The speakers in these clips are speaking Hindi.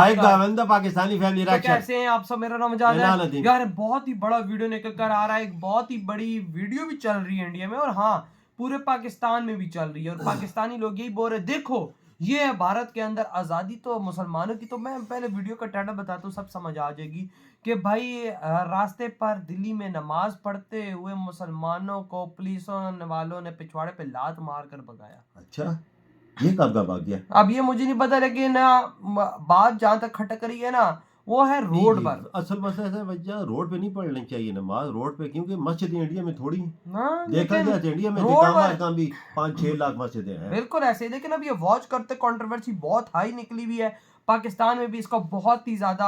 पाकिस्तानी फैमिली तो कैसे हैं आप सब? मेरा नाम जान है यार। बहुत ही बड़ा वीडियो निकल कर आ रहा है, एक बहुत ही बड़ी वीडियो भी चल रही है इंडिया में, और हाँ पूरे पाकिस्तान में भी चल रही है। और पाकिस्तानी लोग यही बोल रहे, देखो ये है भारत के अंदर आज़ादी तो मुसलमानों की। तो मैं पहले वीडियो का टाइटल बताता हूँ, सब समझ आ जाएगी कि भाई रास्ते पर दिल्ली में नमाज पढ़ते हुए मुसलमानों को पुलिस वालों ने पिछवाड़े पे लात मार कर भगाया। अच्छा, ये कब का भाग गया? अब ये मुझे नहीं पता, लेकिन बात जहां तक खटक रही है ना, वो है रोड पर। असल मसला है भैया, रोड पे नहीं पढ़नी चाहिए नमाज रोड पे, क्योंकि मस्जिद इंडिया में थोड़ी देखा जाए, इंडिया में काम भी 5-6 लाख मस्जिदें हैं। बिल्कुल ऐसे ही। लेकिन अब ये वॉच करते कंट्रोवर्सी बहुत हाई निकली हुई है। पाकिस्तान में भी इसका बहुत ही ज्यादा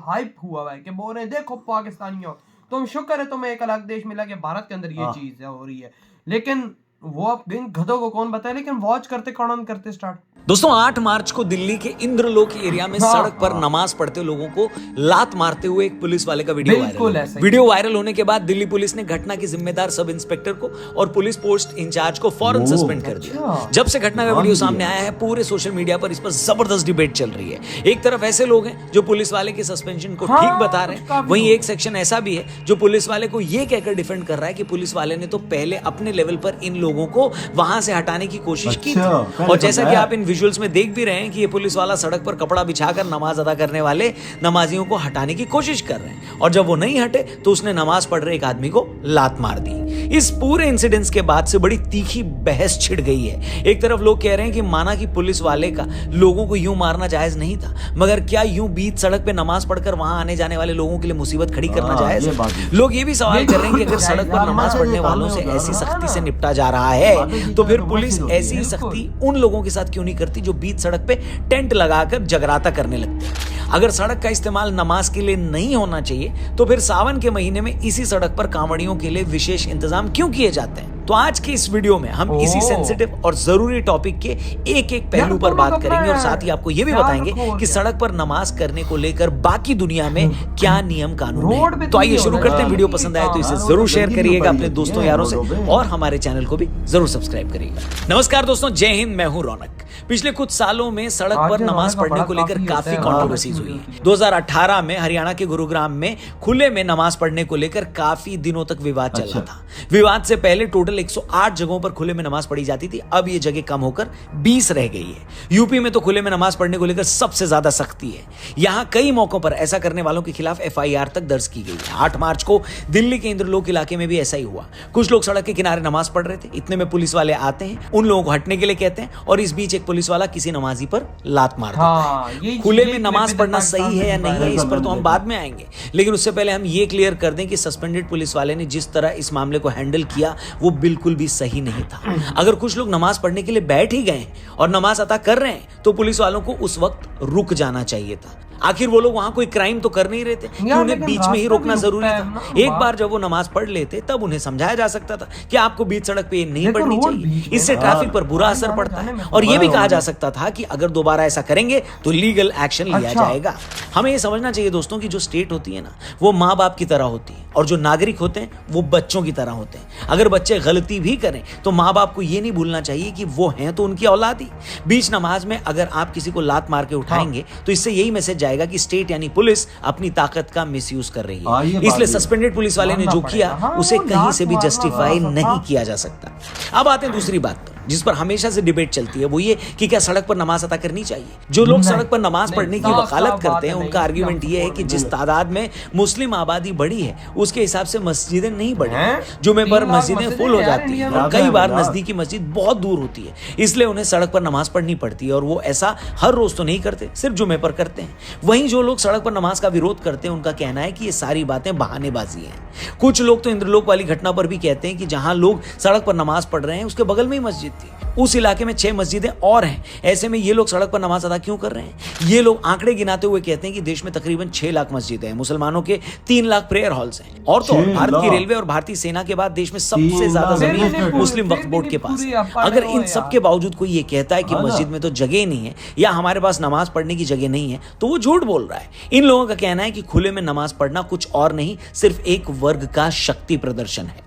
हाइप हुआ है कि बोल रहे हैं देखो पाकिस्तानियों, तुम शुक्र है तुम्हें एक अलग देश मिला कि भारत के अंदर ये चीज हो रही है। लेकिन वो अब इन गधों को कौन बताए, लेकिन वॉच करते कौन करते स्टार्ट। दोस्तों 8 मार्च को दिल्ली के इंद्रलोक एरिया में सड़क पर नमाज पढ़ते लोगों को लात मारते हुए एक पुलिस वाले का वीडियो वायरल होने के बाद दिल्ली पुलिस ने घटना के जिम्मेदार सब इंस्पेक्टर को और पुलिस पोस्ट इंचार्ज को फौरन सस्पेंड कर दिया। जब से घटना का वीडियो सामने आया है, पूरे सोशल मीडिया पर इस पर जबरदस्त डिबेट चल रही है। एक तरफ ऐसे लोग हैं जो पुलिस वाले के सस्पेंशन को ठीक बता रहे हैं, वहीं एक सेक्शन ऐसा भी है जो पुलिस वाले को यह कहकर डिफेंड कर रहा है कि पुलिस वाले ने तो पहले अपने लेवल पर इन लोगों को वहां से हटाने की कोशिश की थी। और जैसा कि आप इन विजुअल्स में देख भी रहे हैं कि ये पुलिस वाला सड़क पर कपड़ा बिछाकर नमाज अदा करने वाले नमाजियों को हटाने की कोशिश कर रहे हैं, और जब वो नहीं हटे तो उसने नमाज पढ़ रहे एक आदमी को लात मार दी। इस पूरे इंसिडेंट्स के बाद से बड़ी तीखी बहस छिड़ गई है। एक तरफ लोग कह रहे हैं कि माना कि पुलिस वाले का लोगों को यूं मारना जायज नहीं था, मगर क्या यूं बीच सड़क पे नमाज पढ़कर वहां आने जाने वाले लोगों के लिए मुसीबत खड़ी करना जायज? लोग ये भी सवाल कर रहे हैं कि अगर सड़क पर नमाज पढ़ने वालों से ऐसी सख्ती से निपटा जा रहा है तो फिर पुलिस ऐसी सख्ती उन लोगों के साथ क्यों नहीं करती जो बीच सड़क पे टेंट लगाकर जगराता करने लगते हैं। अगर सड़क का इस्तेमाल नमाज के लिए नहीं होना चाहिए तो फिर सावन के महीने में इसी सड़क पर कांवड़ियों के लिए विशेष इंतजाम क्यों किए जाते हैं? तो आज के इस वीडियो में हम इसी सेंसिटिव और जरूरी टॉपिक के एक एक पहलू पर बात करेंगे, और साथ ही आपको यह भी बताएंगे कि सड़क पर नमाज करने को लेकर बाकी दुनिया में क्या नियम कानून है। तो आइए शुरू करते हैं। वीडियो पसंद आए तो इसे जरूर शेयर करिएगा अपने दोस्तों यारों से, और हमारे चैनल को भी जरूर सब्सक्राइब करिएगा। नमस्कार दोस्तों, जय हिंद, मैं हूं रौनक। पिछले कुछ सालों में सड़क पर नमाज पढ़ने को लेकर काफी कंट्रोवर्सीज हुई है। 2018 में हरियाणा के गुरुग्राम में खुले में नमाज पढ़ने को लेकर काफी दिनों तक विवाद चल रहा था। विवाद से पहले टोटल 108 जगहों पर खुले में नमाज पढ़ी जाती थी, अब ये जगह कम होकर 20 रह गई है। यूपी में तो खुले में नमाज पढ़ने को लेकर सबसे ज्यादा सख्ती है। यहां कई मौकों पर ऐसा करने वालों के खिलाफ FIR तक दर्ज की गई है। 8 मार्च को दिल्ली के इंद्रलोक इलाके में भी ऐसा ही हुआ। कुछ लोग सड़क के किनारे नमाज पढ़ रहे थे, इतने में पुलिस वाले आते हैं, उन लोगों को हटने के लिए कहते हैं, और इस बीच एक पुलिस वाला किसी नमाजी पर लात मार देता है। खुले में नमाज पढ़ना सही है या नहीं है, इस पर तो हम बाद में आएंगे, लेकिन उससे पहले हम ये क्लियर कर दें कि सस्पेंडेड पुलिस वाले ने जिस तरह इस मामले को हैंडल किया वो बिल्कुल भी सही नहीं था। अगर कुछ लोग नमाज पढ़ने के लिए बैठ ही गए और नमाज अदा कर रहे हैं तो पुलिस वालों को उस वक्त रुक जाना चाहिए था। आखिर वो लोग वहां कोई क्राइम तो कर नहीं रहे थे कि उन्हें बीच में ही रोकना जरूरी था। एक बार जब वो नमाज पढ़ लेते तब उन्हें समझाया जा सकता था कि आपको बीच सड़क पे नहीं पढ़नी चाहिए, इससे ट्रैफिक पर बुरा असर पड़ता है। और ये भी कहा जा सकता था कि अगर दोबारा ऐसा करेंगे तो लीगल एक्शन लिया जाएगा। हमें ये समझना चाहिए दोस्तों कि जो स्टेट होती है ना, वो माँ बाप की तरह होती है, और जो नागरिक होते हैं वो बच्चों की तरह होते हैं। अगर बच्चे गलती भी करें तो माँ बाप को ये नहीं भूलना चाहिए कि वो हैं तो उनकी औलाद ही। बीच नमाज में अगर आप किसी को लात मार के उठाएंगे तो इससे यही मैसेज जाएगा कि स्टेट यानी पुलिस अपनी ताकत का मिसयूज कर रही है। इसलिए सस्पेंडेड पुलिस वाले ने जो किया उसे कहीं से भी जस्टिफाई नहीं किया जा सकता। अब आते हैं दूसरी बात पर, जिस पर हमेशा से डिबेट चलती है, वो ये कि क्या सड़क पर नमाज अदा करनी चाहिए। जो लोग सड़क पर नमाज पढ़ने की वकालत करते हैं उनका आर्ग्यूमेंट ये है कि जिस तादाद में मुस्लिम आबादी बढ़ी है उसके हिसाब से मस्जिदें नहीं बढ़ी। जुमे पर मस्जिदें फुल हो जाती हैं और कई बार नजदीकी मस्जिद बहुत दूर होती है, इसलिए उन्हें सड़क पर नमाज पढ़नी पड़ती है, और वो ऐसा हर रोज तो नहीं करते, सिर्फ जुमे पर करते हैं। वहीं जो लोग सड़क पर नमाज का विरोध करते हैं उनका कहना है कि ये सारी बातें बहानेबाजी हैं। कुछ लोग तो इंद्रलोक वाली घटना पर भी कहते हैं कि जहां लोग सड़क पर नमाज पढ़ रहे हैं उसके बगल में ही मस्जिद थी, उस इलाके में 6 मस्जिदें और हैं, ऐसे में ये लोग सड़क पर नमाज अदा क्यों कर रहे हैं? ये लोग आंकड़े गिनाते हुए कहते हैं कि देश में तकरीबन 6 लाख मस्जिदें हैं, मुसलमानों के 3 लाख प्रेयर हॉल्स हैं, और तो भारत की रेलवे और भारतीय सेना के बाद देश में सबसे ज्यादा जमीन मुस्लिम वक्फ बोर्ड के पास है। अगर इन सब के बावजूद कोई ये कहता है कि मस्जिद में तो जगह नहीं है या हमारे पास नमाज पढ़ने की जगह नहीं है तो वो झूठ बोल रहा है। इन लोगों का कहना है कि खुले में नमाज पढ़ना कुछ और नहीं, सिर्फ एक वर्ग का शक्ति प्रदर्शन है।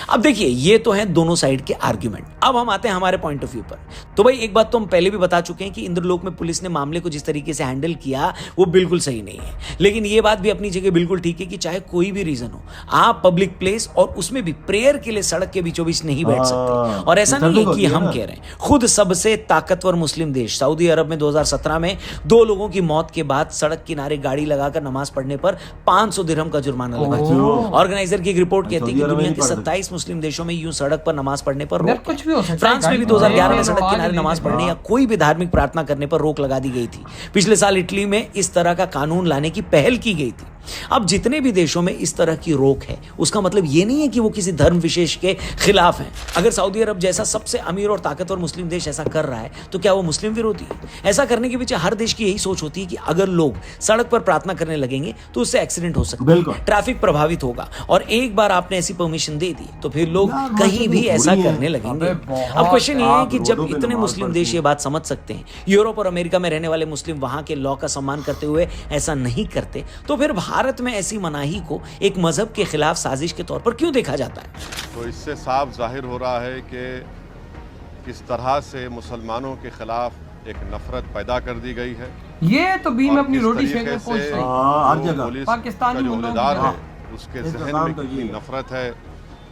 अब देखिए, ये तो है दोनों साइड के आर्ग्यूमेंट। अब हम आते हैं हमारे पॉइंट ऑफ व्यू पर। तो भाई एक बात तो हम पहले भी बता चुके हैं कि इंद्रलोक में पुलिस ने मामले को जिस तरीके से हैंडल किया वो बिल्कुल सही नहीं है। लेकिन ये बात भी अपनी जगह बिल्कुल ठीक है कि चाहे कोई भी रीजन हो, आप पब्लिक प्लेस और उसमें भी प्रेयर के लिए सड़क के बीचों बीच नहीं बैठ सकते। और ऐसा नहीं है कि हम कह रहे हैं, खुद सबसे ताकतवर मुस्लिम देश सऊदी अरब में 2017 में 2 लोगों की मौत के बाद सड़क किनारे गाड़ी लगाकर नमाज पढ़ने पर 500 दिरहम का जुर्माना लगा। ऑर्गेनाइजर की एक रिपोर्ट कहती है कि दुनिया के 27 मुस्लिम देशों में यूं सड़क पर नमाज पढ़ने पर रोक। कुछ भी हो सकता है। फ्रांस में भी 2011 में सड़क किनारे नमाज पढ़ने या कोई भी धार्मिक प्रार्थना करने पर रोक लगा दी गई थी। पिछले साल इटली में इस तरह का कानून लाने की पहल की गई थी। अब जितने भी देशों में इस तरह की रोक है, उसका मतलब ये नहीं है कि वो किसी धर्म विशेष के खिलाफ हैं। अगर सऊदी अरब जैसा सबसे अमीर और ताकतवर मुस्लिम देश ऐसा कर रहा है तो क्या वो मुस्लिम विरोधी है? ऐसा करने के पीछे हर देश की यही सोच होती है कि अगर लोग सड़क पर प्रार्थना करने लगेंगे तो उससे एक्सीडेंट हो सकता है, ट्रैफिक प्रभावित होगा, और एक बार आपने ऐसी परमिशन दे दी तो फिर लोग कहीं भी ऐसा करने लगेंगे। अब क्वेश्चन ये है कि जब इतने मुस्लिम देश ये बात समझ सकते हैं, यूरोप और अमेरिका में रहने वाले मुस्लिम वहां के लॉ का सम्मान करते हुए ऐसा नहीं करते, तो फिर भारत में ऐसी मनाही को एक मजहब के खिलाफ साजिश के तौर पर क्यों देखा जाता है? तो इससे साफ जाहिर हो रहा है कि किस तरह से मुसलमानों के खिलाफ एक नफरत पैदा कर दी गई है। ये तो भी मैं अपनी रोटी शेक में पुलिस पाकिस्तानी का जो औहदेदार है उसके जहन में कितनी नफरत है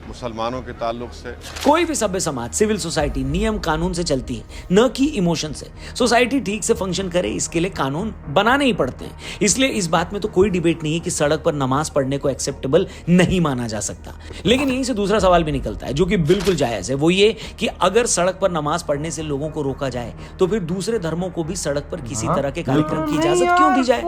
मुसलमानों के ताल्लुक से। कोई भी सभ्य समाज, सिविल सोसाइटी नियम कानून से चलती है, न कि इमोशन से। सोसाइटी ठीक से फंक्शन करे इसके लिए कानून बनाने ही पड़ते हैं। इसलिए इस बात में तो कोई डिबेट नहीं है कि सड़क पर नमाज पढ़ने को एक्सेप्टेबल नहीं माना जा सकता। लेकिन यहीं से दूसरा सवाल भी निकलता है जो कि बिल्कुल जायज है, वो ये कि अगर सड़क पर नमाज पढ़ने से लोगों को रोका जाए तो फिर दूसरे धर्मों को भी सड़क पर किसी तरह के कार्यक्रम की इजाजत क्यों दी जाए?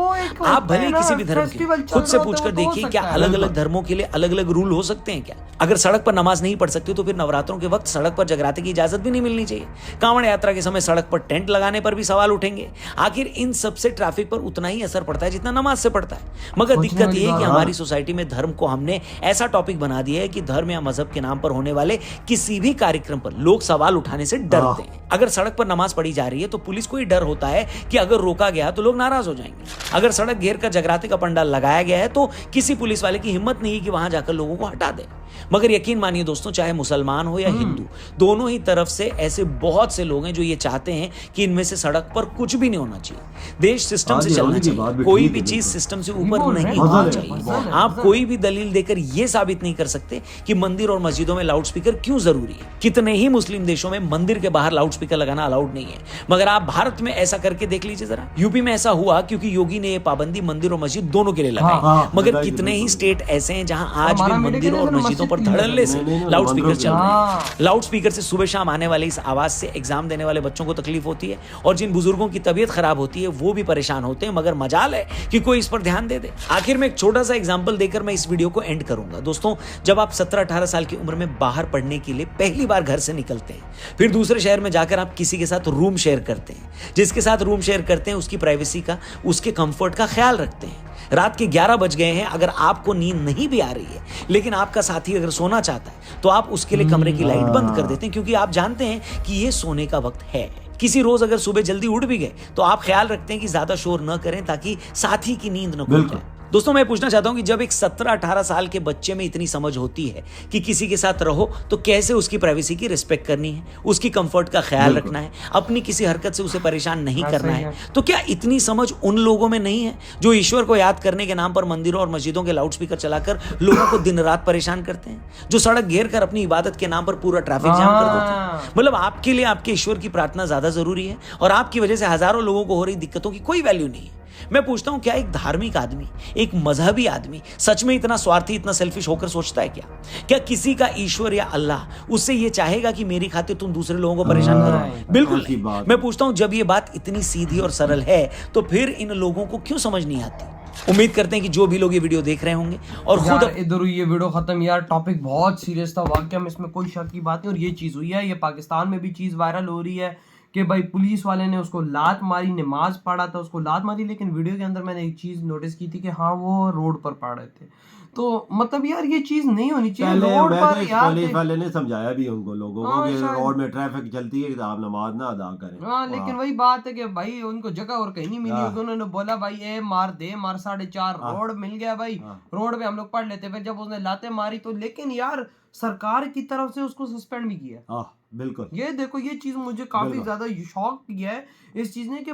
आप भले किसी भी धर्म के, खुद से पूछकर देखिए क्या अलग अलग धर्मों के लिए अलग अलग रूल हो सकते हैं क्या? अगर सड़क पर नमाज नहीं पढ़ सकते तो फिर नवरात्रों के वक्त सड़क पर जगराते की इजाजत भी नहीं मिलनी चाहिए। कांवड़ यात्रा के समय सड़क पर टेंट लगाने पर भी सवाल उठेंगे। आखिर इन सब से ट्रैफिक पर उतना ही असर पड़ता है जितना नमाज से पड़ता है। मगर दिक्कत यह है कि हमारी सोसाइटी में धर्म को हमने ऐसा टॉपिक बना दिया है कि धर्म या मजहब के नाम पर होने वाले किसी भी कार्यक्रम पर लोग सवाल उठाने से डरते हैं। अगर सड़क पर नमाज पढ़ी जा रही है तो पुलिस को ही डर होता है कि अगर रोका गया तो लोग नाराज हो जाएंगे। अगर सड़क घेर कर जगराते का पंडाल लगाया गया है तो किसी पुलिस वाले की हिम्मत नहीं कि वहां जाकर लोगों को हटा दे। मगर यकीन मानिए दोस्तों, चाहे मुसलमान हो या हिंदू, दोनों ही तरफ से ऐसे बहुत से लोग हैं जो ये चाहते हैं कि इनमें से सड़क पर कुछ भी नहीं होना चाहिए। देश सिस्टम से चलना चाहिए, कोई भी चीज सिस्टम से ऊपर नहीं होना चाहिए। आप कोई भी दलील देकर यह साबित नहीं कर सकते कि मंदिर और मस्जिदों में लाउडस्पीकर क्यों जरूरी है। कितने ही मुस्लिम देशों में मंदिर के बाहर लाउडस्पीकर लगाना अलाउड नहीं है, मगर आप भारत में ऐसा करके देख लीजिए जरा। यूपी में ऐसा हुआ क्योंकि योगी ने यह पाबंदी मंदिर और मस्जिद दोनों के लिए लगाई। मगर कितने ही स्टेट ऐसे हैं जहां आज भी मंदिर और मस्जिदों पर धड़ल्ले से लाउडस्पीकर चल रहे हैं। लाउडस्पीकर से सुबह शाम आने वाले इस आवाज से एग्जाम देने वाले बच्चों को तकलीफ होती है और जिन बुजुर्गों की तबीयत खराब होती है वो भी परेशान होते हैं। मगर मजाल है कि कोई इस पर ध्यान दे दे। आखिर में एक छोटा सा एग्जांपल देकर मैं इस वीडियो को एंड करूंगा। दोस्तों, जब आप 17-18 साल की उम्र में बाहर पढ़ने के लिए पहली बार घर से निकलते हैं, फिर दूसरे शहर में जाकर आप किसी के साथ रूम शेयर करते हैं। जिसके साथ रूम शेयर करते हैं उसकी प्राइवेसी का, उसके कंफर्ट का ख्याल रखते हैं। रात के 11 बज गए हैं, अगर आपको नींद नहीं भी आ रही है लेकिन आपका साथी अगर सोना चाहता है तो आप उसके लिए कमरे की लाइट बंद कर देते हैं, क्योंकि आप जानते हैं कि ये सोने का वक्त है। किसी रोज अगर सुबह जल्दी उठ भी गए तो आप ख्याल रखते हैं कि ज्यादा शोर न करें ताकि साथी की नींद न खुल जाए। दोस्तों, मैं पूछना चाहता हूं कि जब एक 17-18 साल के बच्चे में इतनी समझ होती है कि किसी के साथ रहो तो कैसे उसकी प्राइवेसी की रिस्पेक्ट करनी है, उसकी कंफर्ट का ख्याल रखना है, अपनी किसी हरकत से उसे परेशान नहीं करना है, तो क्या इतनी समझ उन लोगों में नहीं है जो ईश्वर को याद करने के नाम पर मंदिरों और मस्जिदों के लाउडस्पीकर चलाकर लोगों को दिन रात परेशान करते हैं, जो सड़क घेर कर अपनी इबादत के नाम पर पूरा ट्रैफिक जाम कर देते हैं? मतलब आपके लिए आपके ईश्वर की प्रार्थना ज्यादा जरूरी है और आपकी वजह से हजारों लोगों को हो रही दिक्कतों की कोई वैल्यू नहीं है। मैं पूछता हूं, क्या एक धार्मिक आदमी, एक मजहबी आदमी सच में इतना स्वार्थी, इतना सेल्फिश होकर सोचता है क्या? क्या किसी का ईश्वर या अल्लाह उससे ये चाहेगा कि मेरी खातिर तुम दूसरे लोगों को परेशान करो? बिल्कुल नहीं। मैं पूछता हूं, जब ये बात इतनी सीधी और सरल है तो फिर इन लोगों को क्यों समझ नहीं आती? उम्मीद करते हैं कि जो भी लोग ये वीडियो देख रहे होंगे और खुद इधर हुई ये वीडियो खत्म। यार टॉपिक बहुत सीरियस था वाकई में, इसमें कोई शक की बात नहीं। और ये चीज हुई है, ये पाकिस्तान में भी चीज वायरल हो रही है कि भाई पुलिस वाले ने उसको लात मारी, नमाज पढ़ा था उसको लात मारी, लेकिन वीडियो के अंदर मैंने एक चीज नोटिस की थी कि हाँ वो रोड पर पढ़ रहे थे। तो मतलब यार ये चीज नहीं होनी चाहिए रोड पर यार। पुलिस वाले ने समझाया भी उनको लोगों को कि रोड में ट्रैफिक चलती है कि आप नमाज ना अदा करें। हाँ लेकिन वही बात है कि भाई उनको जगह और कहीं नहीं मिली होगी, उन्होंने बोला भाई ए मार दे मार 4.5 रोड मिल गया भाई, रोड पे हम लोग पढ़ लेते। फिर जब उसने लाते मारी तो, लेकिन यार सरकार की तरफ से उसको सस्पेंड भी किया। बिल्कुल, ये देखो ये चीज मुझे काफी ज्यादा शॉक किया है इस चीज ने कि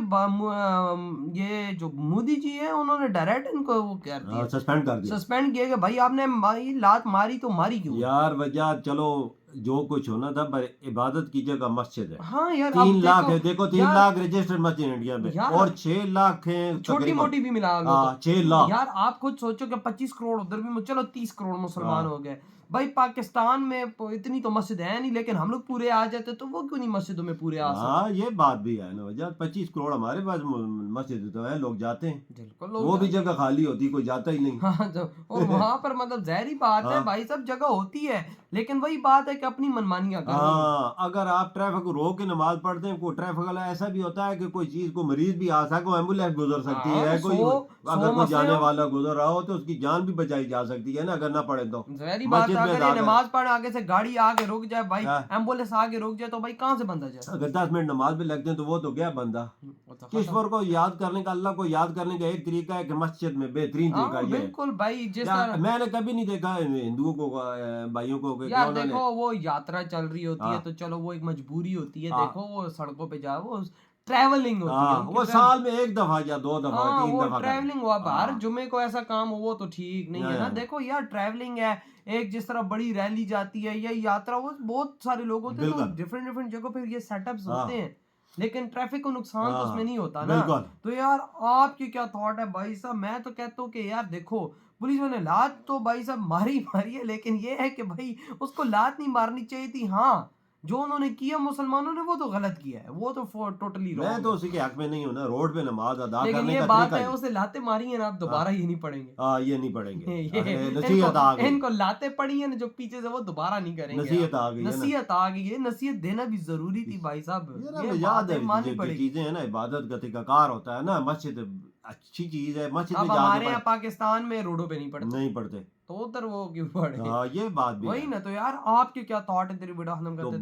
ये जो मोदी जी है उन्होंने डायरेक्ट इनको वो कर दिया, सस्पेंड किया कि भाई आपने लात मारी तो मारी क्यों यार। वजह चलो जो कुछ होना था, पर इबादत की जगह मस्जिद है। हाँ यार 3 लाख है, देखो 3 लाख रजिस्टर्ड मस्जिद इंडिया में, और 6 लाख है छोटी मोटी भी मिला लो तो 6 लाख। यार आप खुद सोचो कि 25 करोड़ उधर भी, चलो 30 करोड़ मुसलमान हो गए भाई। पाकिस्तान में इतनी तो मस्जिद है नहीं, लेकिन हम लोग पूरे आ जाते तो वो क्यों नहीं मस्जिदों में पूरे आ सकते? ये बात भी है ना वजह। 25 करोड़ हमारे पास मस्जिद तो है, लोग जाते हैं, बिल्कुल वो भी जगह खाली होती, कोई जाता ही नहीं। और वहाँ पर मतलब जहरी बात है भाई, सब जगह होती है, लेकिन वही बात है कि अपनी मनमानियां कर। अगर आप ट्रैफिक को रोक के नमाज पढ़ते हैं, कोई ट्रैफिक वाला ऐसा भी होता है कि कोई चीज को मरीज भी आ सके, एम्बुलेंस गुजर सकती है, कोई अगर कोई जाने वाला गुजर रहा हो तो उसकी जान भी बचाई जा सकती है ना, अगर ना पढ़े तो। जहरी बात है, अगर ये नमाज पढ़े आगे से गाड़ी आके रुक जाए भाई, एम्बुलेंस आगे रुक जाए तो भाई कहाँ से बंदा जाए? अगर 10 मिनट नमाज में लगते हैं तो वो तो गया बंदा। ईश्वर को याद करने का, अल्लाह को याद करने का एक तरीका है कि मस्जिद में बेहतरीन तरीका ये है। बिल्कुल भाई, जिस मैंने कभी नहीं देखा हिंदुओं को, भाइयों को, यार देखो वो यात्रा चल रही होती है तो चलो वो एक मजबूरी होती है। देखो वो सड़कों पे जाओ, वो ट्रैवलिंग होती है, वो साल में 1 दफा या 2 दफा 3 दफा ट्रैवलिंग हुआ। हर जुमे को ऐसा काम हो वो तो ठीक नहीं है ना। देखो यार ट्रैवलिंग है, एक जिस तरह बड़ी रैली जाती है या यात्रा, वो बहुत सारे लोग होते हैं तो डिफरेंट डिफरेंट जगह पे ये सेटअप्स होते हैं, लेकिन ट्रैफिक को नुकसान तो उसमें नहीं होता ना। तो यार आपकी क्या थॉट है भाई साहब? मैं तो कहता हूँ कि यार देखो पुलिस वाले लात तो भाई साहब मारी है, लेकिन ये है कि भाई उसको लात नहीं मारनी चाहिए थी। हाँ जो उन्होंने किया मुसलमानों ने वो तो गलत किया है, वो तो टोटली रॉन्ग। मैं तो उसी के हक में नहीं हूं ना, रोड पे नमाज अदा लेकिन करने ये का बात है उसे लाते मारी है ना, आप दोबारा ये नहीं पढ़ेंगे। ये नहीं पढ़ेंगे। नसीहत आ गई, इनको लाते पड़ी है ना जो पीछे से, वो दोबारा नहीं करेंगे। नसीहत आ गई, नसीहत आ गई है, नसीहत देना भी जरूरी थी भाई साहब। ये याद है चीजें है ना, इबादत का तरीकाकार होता है ना, मस्जिद अच्छी चीज है, मस्जिद में हमारे यहाँ पाकिस्तान में रोडों पे नहीं पढ़ते तो उधर वो क्यों पढ़े? ये बात भी वही ना। तो यार आपके क्या थॉट है तेरी वीडियो खत्म करते?